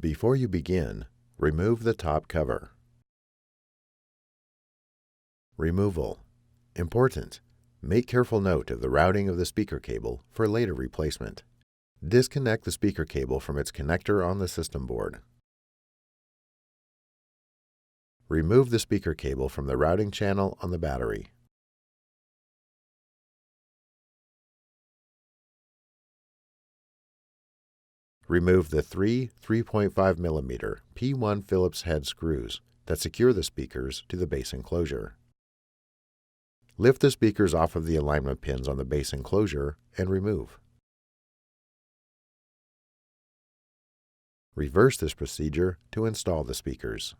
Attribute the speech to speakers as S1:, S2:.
S1: Before you begin, remove the top cover. Removal. Important. Make careful note of the routing of the speaker cable for later replacement. Disconnect the speaker cable from its connector on the system board. Remove the speaker cable from the routing channel on the battery. Remove the three 3.5mm P1 Phillips head screws that secure the speakers to the base enclosure. Lift the speakers off of the alignment pins on the base enclosure and remove. Reverse this procedure to install the speakers.